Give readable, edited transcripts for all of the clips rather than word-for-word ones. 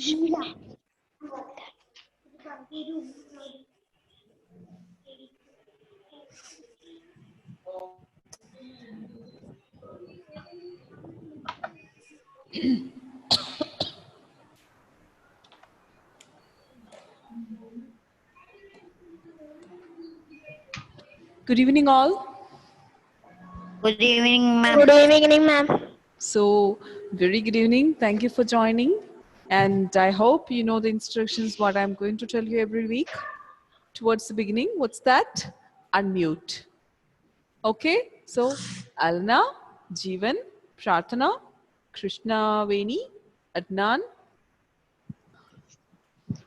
Good evening, all. Good evening, ma'am. Good evening, ma'am. So, very good evening. Thank you for joining. And I hope you know the instructions, what I'm going to tell you every week. Towards the beginning, what's that? Unmute. Okay, so Alna, Jeevan, Pratana, Krishna Veni, Adnan,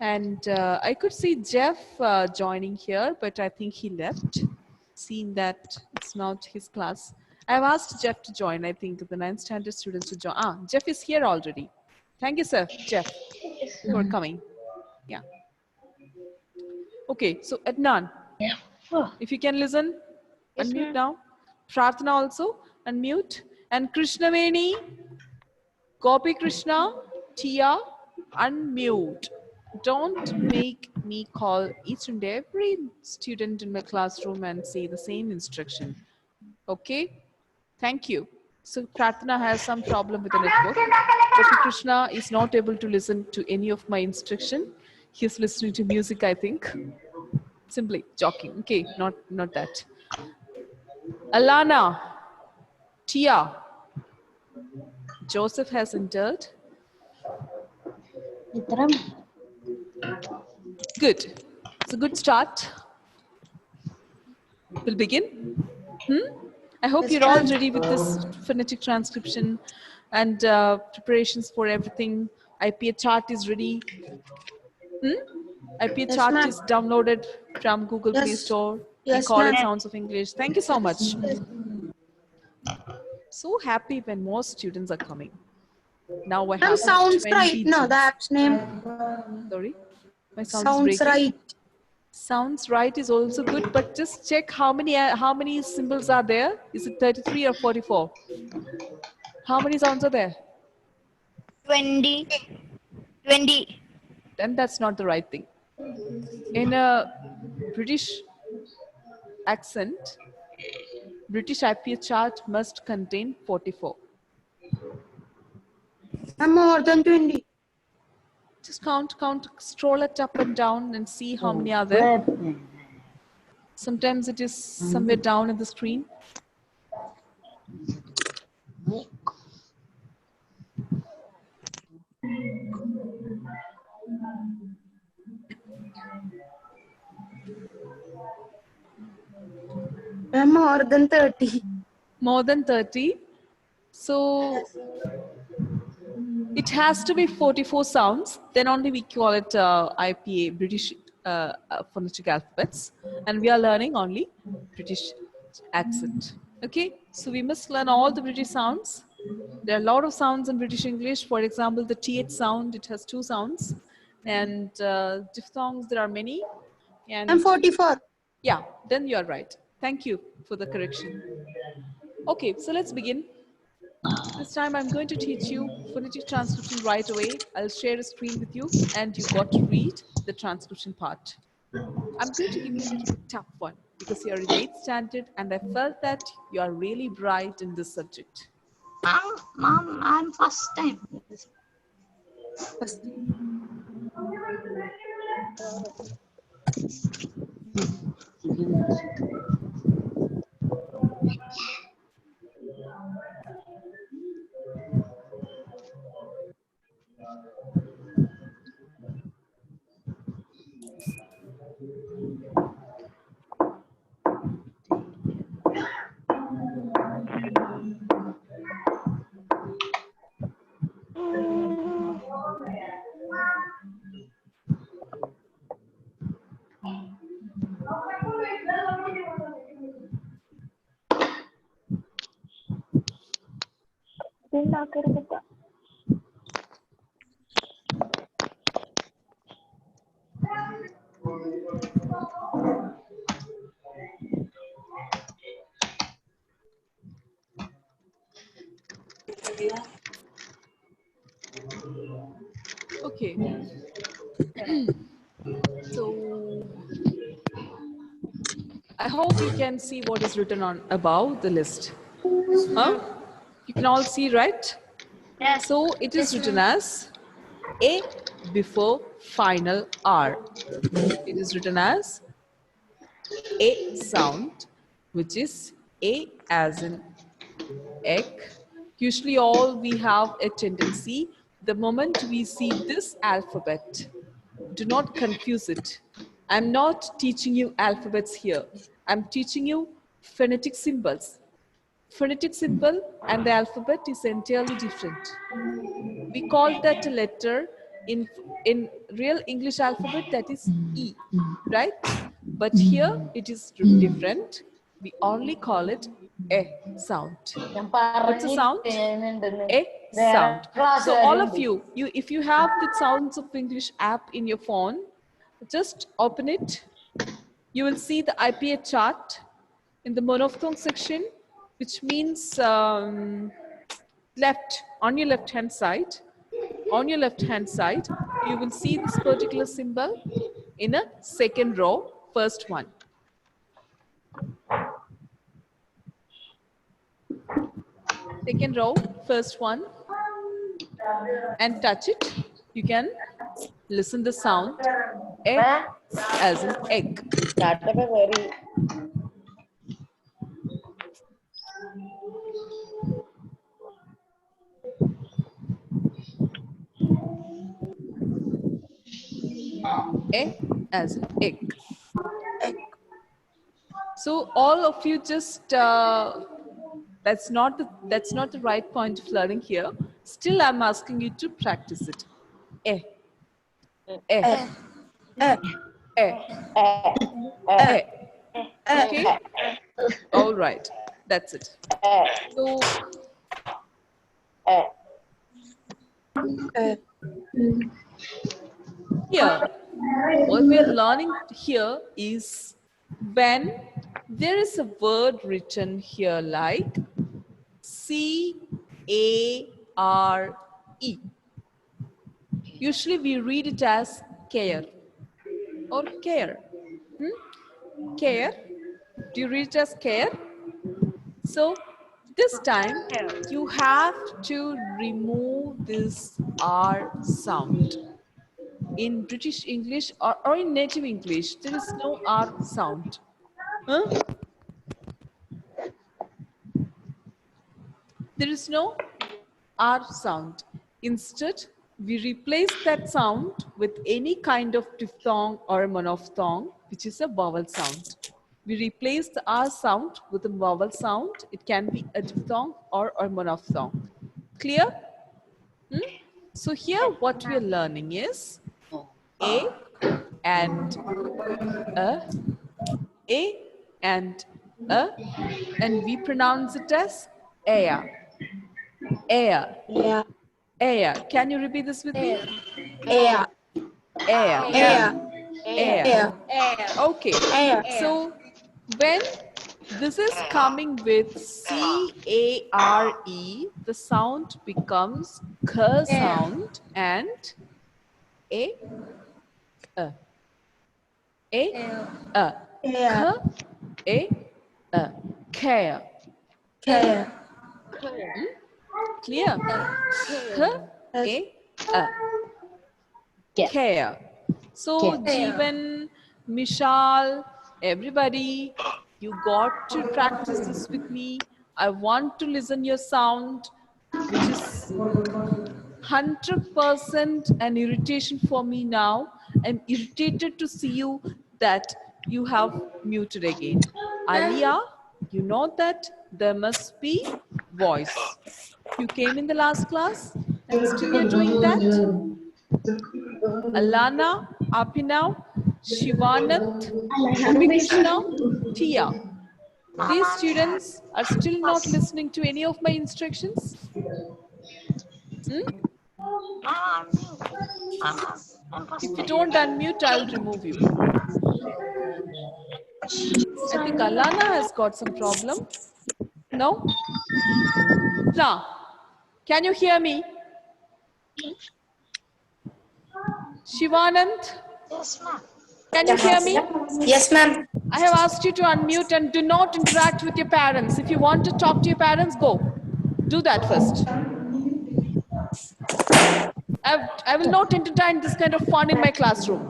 and I could see Jeff joining here, but I think he left, seeing that it's not his class. I've asked Jeff to join. I think the 9th standard students to join. Ah, Jeff is here already. Thank you, sir, Jeff, for coming. Yeah. Okay, so Adnan, if you can listen, Yes, unmute ma'am. now. Pratana also, unmute. And Krishnaveni, Gopi Krishna, Tia, unmute. Don't make me call each and every student in my classroom and say the same instruction. Okay? Thank you. So Pratana has some problem with the network. Gopi Krishna is not able to listen to any of my instruction. He's listening to music, I think. Simply joking. Okay, not that. Alana, Tia, Joseph has entered. Good. It's a good start. We'll begin. I hope you're all ready with this phonetic transcription and preparations for everything. IPA chart is ready. IPA chart is downloaded from Google Play Store. We call it Sounds of English. Thank you so much. So happy when more students are coming. Now I have Sounds 20 right. No, the app's name. Sorry, my sound Sounds is breaking. right. Sounds right is also good, but just check how many symbols are there. Is it 33 or 44? How many sounds are there? 20. Then that's not the right thing. In a British accent, British IPA chart must contain 44. I'm more than 20. Just count, scroll it up and down and see how many are there. Sometimes it is somewhere down in the screen. I'm more than 30. More than 30. So it has to be 44 sounds. Then only we call it IPA, British phonetic alphabets. And we are learning only British accent. Okay, so we must learn all the British sounds. There are a lot of sounds in British English. For example, the TH sound, it has 2 sounds. And diphthongs, there are many. And I'm 44. yeah, then you are right. Thank you for the correction. Okay, so let's begin. This time I'm going to teach you phonetic transcription right away. I'll share a screen with you and you got to read the transcription part. I'm going to give you a little bit tough one because you're in 8th standard and I felt that you are really bright in this subject. Mom, I'm first time. Okay, Okay. So I hope you can see what is written on above the list. Huh? You can all see, right? Yes. So it is written as A before final R. It is written as A sound, which is A as in egg. Usually all we have a tendency, the moment we see this alphabet, do not confuse it. I'm not teaching you alphabets here. I'm teaching you phonetic symbols. Phonetic symbol and the alphabet is entirely different. We call that a letter in real English alphabet, that is E, right? But here it is different. We only call it a sound. What's a sound? A sound. So all of you, if you have the Sounds of English app in your phone, just open it. You will see the IPA chart in the monophthong section, which means left, on your left hand side. On your left hand side, you will see this particular symbol in a second row, first one. Second row, first one, and touch it. You can listen the sound E as in egg. E as in egg. So all of you just that's not the right point of learning here. Still, I'm asking you to practice it. E, e, e, e. Okay. All right. That's it. So here, what we are learning here is when there is a word written here like C-A-R-E. Usually we read it as care or care. Care. Do you read it as care? So this time you have to remove this R sound. In British English or in native English, there is no R sound. Huh? There is no R sound. Instead, we replace that sound with any kind of diphthong or a monophthong, which is a vowel sound. We replace the R sound with a vowel sound. It can be a diphthong or a monophthong. Clear? So here what we are learning is A and A, A and A, and we pronounce it as air. Air. Yeah. Air. Can you repeat this with me? Air. Air. Air. Air. Air. Okay. Air. So when this is coming with C-A-R-E, the sound becomes K sound and A, A. A, A. Air. K, A, A. Care. Care. Clear? K, A, A. Care. So Jeevan, Mishal, everybody, you got to practice this with me. I want to listen your sound, which is 100% an irritation for me now. I'm irritated to see you that you have muted again. Alia, you know that there must be voice. You came in the last class and still you're doing that? Alana, Apinav, Shivanand, Gopi Krishna, Tia. These students are still not listening to any of my instructions? If you don't unmute, I'll remove you. I think Alana has got some problem. No? Now, can you hear me? Shivanand, Yes, ma'am. can you hear me? Yes, ma'am. I have asked you to unmute and do not interact with your parents. If you want to talk to your parents, go. Do that first. I will not entertain this kind of fun in my classroom.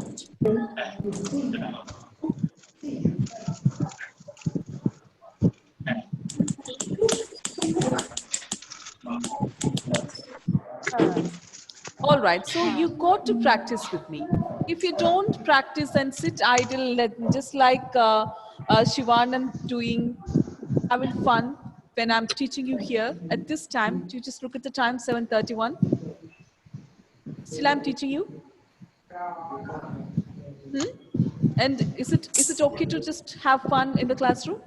All right, so you got to practice with me. If you don't practice and sit idle, just like Shivanand doing, having fun when I'm teaching you here at this time, do you just look at the time, 7:31? Still I'm teaching you? And is it okay to just have fun in the classroom?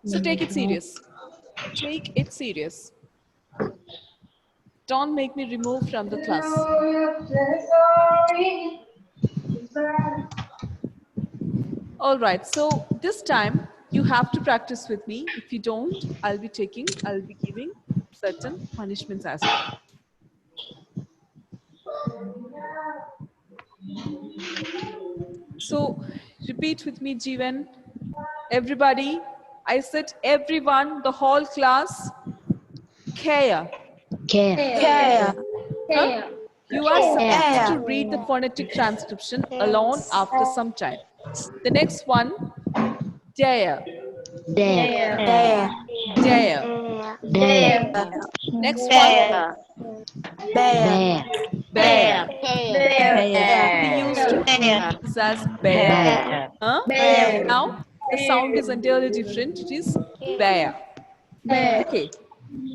So take it serious. Take it serious. Don't make me remove from the class. All right, so this time you have to practice with me. If you don't, I'll be giving certain punishments as well. So repeat with me, Jeevan. Everybody, I said everyone, the whole class, care. Care. Huh? You are supposed to read the phonetic transcription alone after some time. The next one, dare. Dare. Dare. Next one, Bear. bear. Bear. We used to read this as bear. Huh? Bear. Now the sound is entirely different. It is bear. Okay.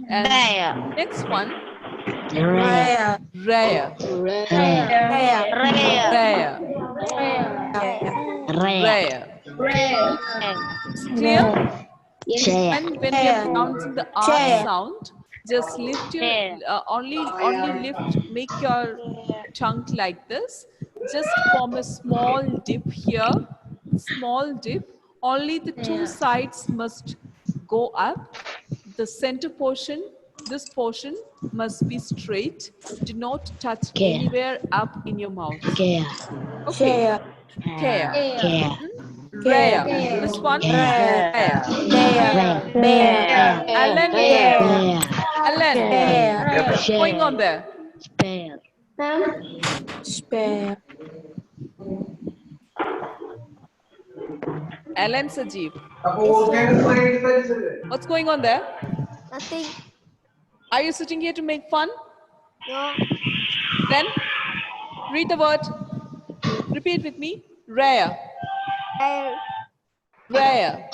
And next one, Rare. rare. Rare. Rare. Rare. Clear? And when we are pronouncing the R sound, just lift your only lift, make your tongue like this. Just form a small dip here, small dip. Only the two sides must go up. The center portion, this portion must be straight. Do not touch anywhere up in your mouth. Okay. Care. Rare. This one. Rare. Alan. Alan. What's going on there? Spare. Alan Sajeev. What's going on there? Nothing. Are you sitting here to make fun? No. Then read the word. Repeat with me. Rare. Rare. Rare.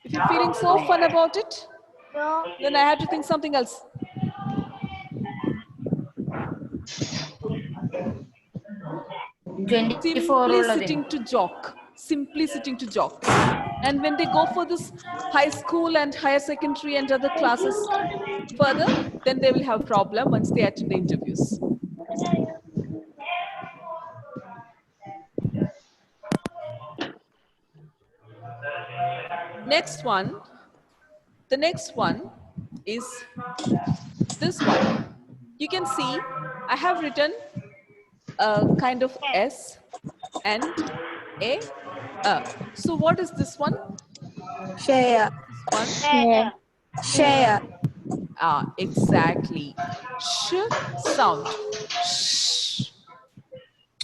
If you're feeling so fun about it, No. then I have to think something else. Simply sitting to joke. Simply sitting to joke. And when they go for this high school and higher secondary and other classes further, then they will have problem once they attend the interviews. Next one, the next one is this one. You can see I have written a kind of S and a. So what is this one? Share. One. Share. Exactly. Sh sound. Shh.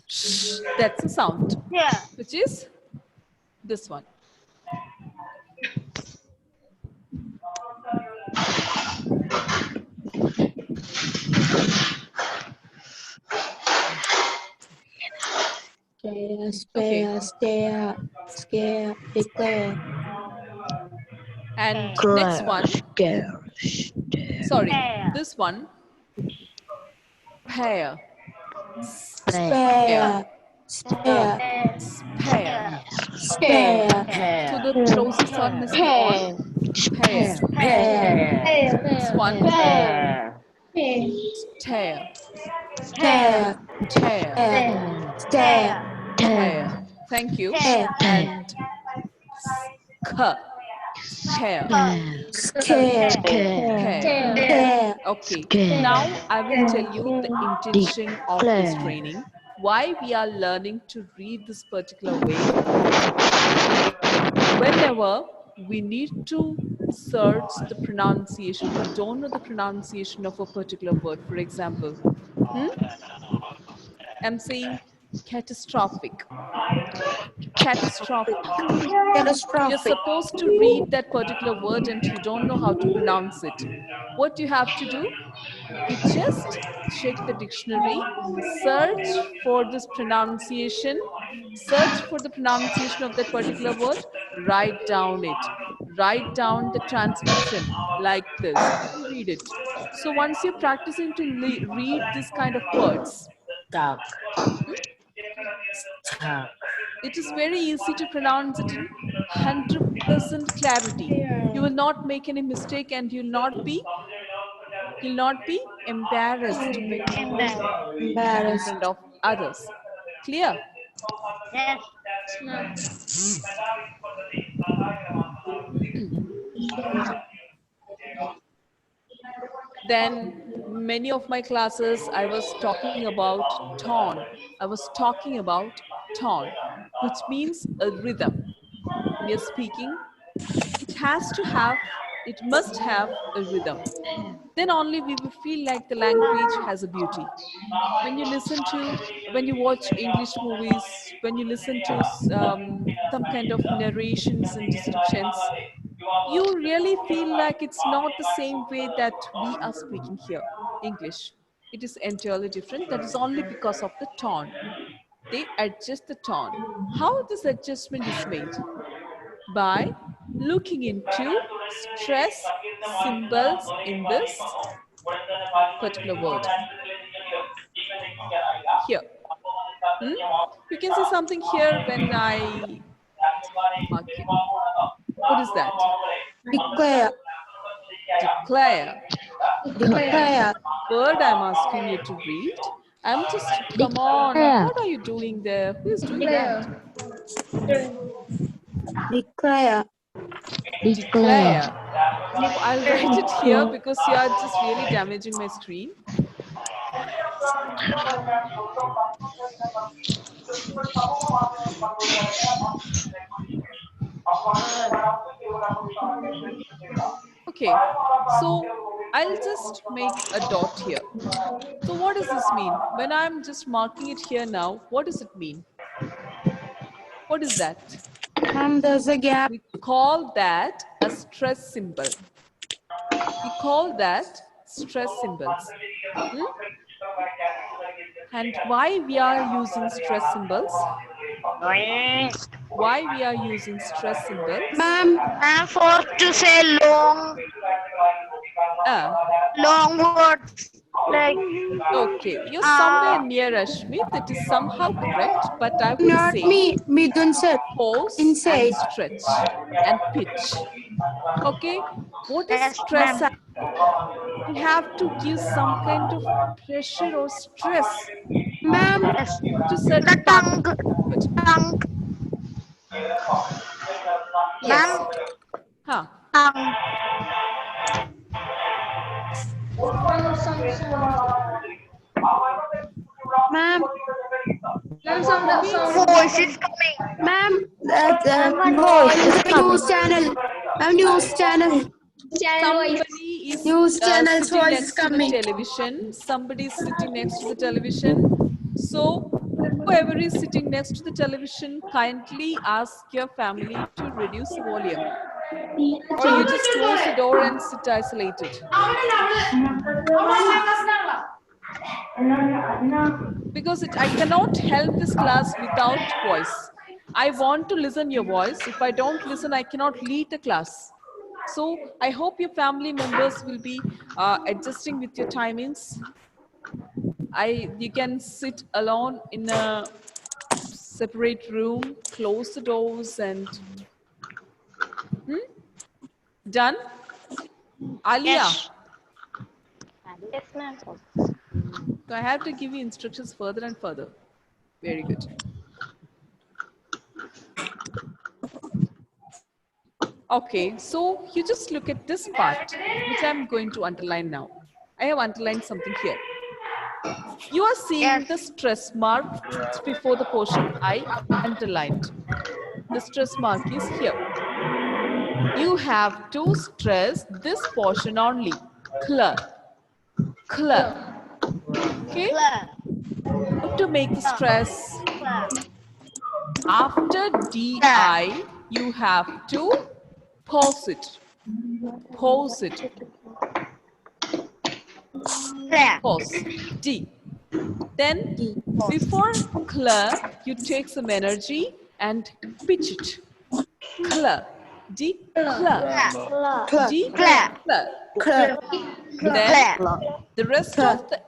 Shh. That's the sound. Yeah. Which is this one. Spare. Stare. Scare. Declare. And next one. Sorry, this one. Pair. Spare. Spare. Spare. Spare. So the closest sound must be on. Pair. This one. Tear. Stare. Tear. Stare. Tear. Thank you. And sk. Chair. Scare. Hair. Scare. Okay. Now I will tell you the intention of this training. Why we are learning to read this particular way. Whenever we need to search the pronunciation, we don't know the pronunciation of a particular word. For example, I'm saying catastrophic. Catastrophic. You're Catastrophic. supposed to read that particular word and you don't know how to pronounce it. What you have to do? You just check the dictionary, search for this pronunciation, search for the pronunciation of that particular word, write down it. Write down the transcription like this and read it. So once you're practicing to read this kind of words, Duck. Duck. it is very easy to pronounce it in 100% clarity. You will not make any mistake and you'll not be embarrassed when you will speak in Embarrassed. front of others. Clear? Yes. Then many of my classes I was talking about tone. I was talking about tone, which means a rhythm. When you're speaking, it has to have, it must have a rhythm. Then only we will feel like the language has a beauty. When you listen to, when you watch English movies, when you listen to some kind of narrations and descriptions, you really feel like it's not the same way that we are speaking here, English. It is entirely different. That is only because of the tone. They adjust the tone. How this adjustment is made? By looking into stress symbols in this particular word. Here. You can see something here when I mark it. What is that? Declare. Declare. Declare. Word I'm asking you to read. I'm just, come on, what are you doing there? Who is doing that? Declare. Declare. Oh, I'll write it here because you are just really damaging my screen. Okay, so I'll just make a dot here. So what does this mean? When I'm just marking it here now, what does it mean? What is that? There's a gap. We call that a stress symbol. We call that stress symbols. And why we are using stress symbols? Why we are using stress symbols? Ma'am. I'm forced to say Ah, long words like okay, you're somewhere near Ashmi. That is somehow correct, but I would Not say me. Me don't say. pause and Inside. stretch and pitch. Okay, what is yes, stress? ma'am. You have to give some kind of pressure or stress Ma'am. Yes. to certain The part of tongue, it. tongue, Yes. ma'am, Huh. tongue. Ma'am. Means Voice is coming. Ma'am. Voice is The coming. news channel. News channel. somebody is News channel's sitting voice is next to the coming. television. Somebody is sitting next to the television. So whoever is sitting next to the television, kindly ask your family to reduce the volume. Or you just close the door and sit isolated. Because I cannot help this class without voice. I want to listen your voice. If I don't listen, I cannot lead the class. So I hope your family members will be adjusting with your timings. You can sit alone in a separate room, close the doors, and done. Alia, Yes. Yes, ma'am. so I have to give you instructions further and further. Very good. Okay, so you just look at this part, which I'm going to underline now. I have underlined something here. You are seeing Yes. the stress mark just before the portion I underlined. The stress mark is here. You have to stress this portion only. Clear. Clear. Okay? Clear. How to make the stress? Clear. After DI, you have to pause it. Pause it. Clear. Pause. D. Then before clear, you take some energy and pitch it. Clear. D. Clear. Clear. D. Clear. Clear. Clear. Then Clear. the rest Clear. of the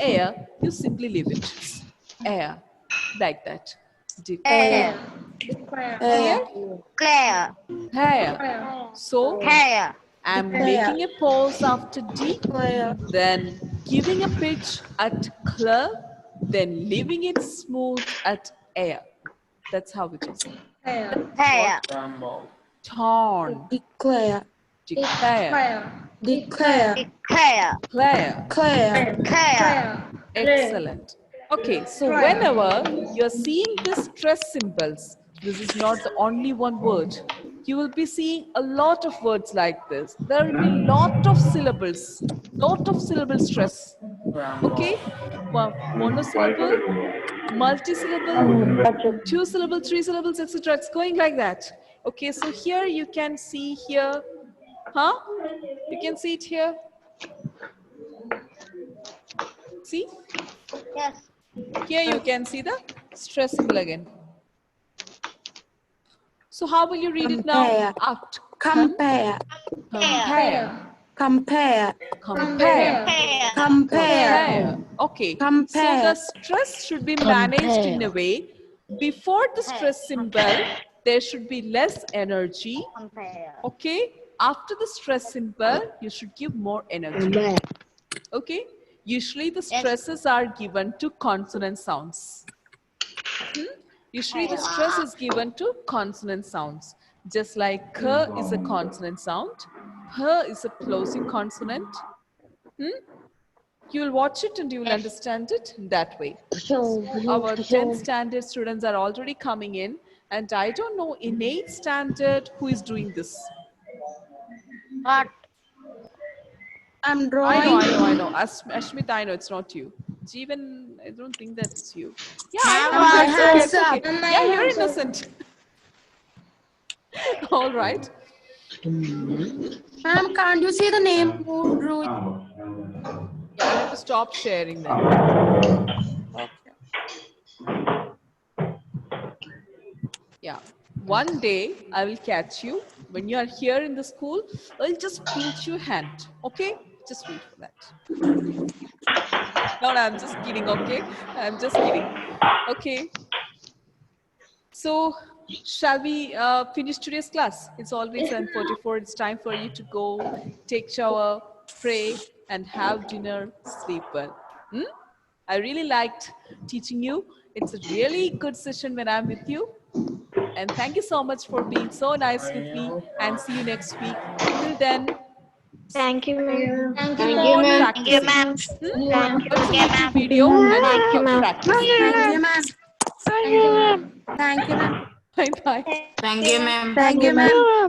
air, you simply leave it. Air. Like that. D. Air. Clear? Clear. Hair. So Hair. I'm Clear. making a pause after D, Clear. then giving a pitch at clear, then leaving it smooth at air. That's how it is. Hair. Torn, Declare. declare, Declare. Clear. clear. Clear. Clear. Excellent. Okay, so whenever you're seeing these stress symbols, this is not the only one word. You will be seeing a lot of words like this. There will be lot of syllables stress. Okay, monosyllable, multisyllable, two syllable, three syllables, etc. It's going like that. Okay, so here you can see here, huh? You can see it here. See? Yes. Here you can see the stress symbol again. So how will you read it now? Compare. Act. Compare. Compare. Compare. Compare. Hair. Compare. Okay. So Compare. the stress should be managed in a way. Before the stress symbol, there should be less energy. Compare. Okay. After the stress symbol, you should give more energy. Okay. Usually the stresses are given to consonant sounds. Usually the stress is given to consonant sounds. Just like k is a consonant sound, p is a closing consonant. You will watch it and you will understand it that way. So our 10th standard students are already coming in, and I don't know in 8th standard who is doing this. What? I'm drawing. I know. Ashmit, I know it's not you. Jeevan, I don't think that's you. Yeah, I know. My It's okay, hands it's up. okay. Yeah, you're innocent. All right. Ma'am, can't you see the name who drew it? Yeah, I have to stop sharing then. Yeah. One day I will catch you when you are here in the school. I'll just pinch your hand. Okay? Just wait for that. No, I'm just kidding. Okay? I'm just kidding. Okay. So, shall we finish today's class? It's already 7:44. It's time for you to go, take shower, pray, and have dinner, sleep well. I really liked teaching you. It's a really good session when I'm with you. And thank you so much for being so nice with me. And see you next week. Till then, Thank you, ma'am. Thank keep you, on ma'am. practicing. Thank you, Watch the ma'am. YouTube video and Thank you, keep ma'am. practicing. Thank you, ma'am. Thank you, ma'am. Thank you, ma'am. Bye bye. Thank you, ma'am. Thank you, ma'am.